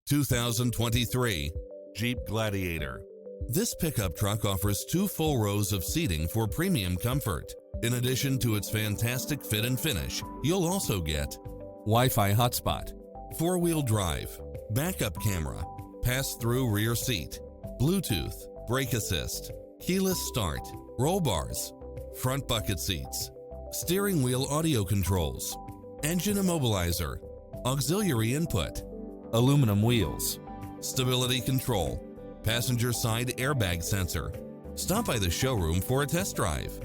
2023 Jeep Gladiator. This pickup truck offers 2 full rows of seating for premium comfort. In addition to its fantastic fit and finish, you'll also get Wi-Fi hotspot, 4-wheel drive, backup camera, pass-through rear seat, Bluetooth, brake assist, keyless start, roll bars, front bucket seats, steering wheel audio controls, engine immobilizer, auxiliary input, aluminum wheels, stability control, passenger side airbag sensor. Stop by the showroom for a test drive.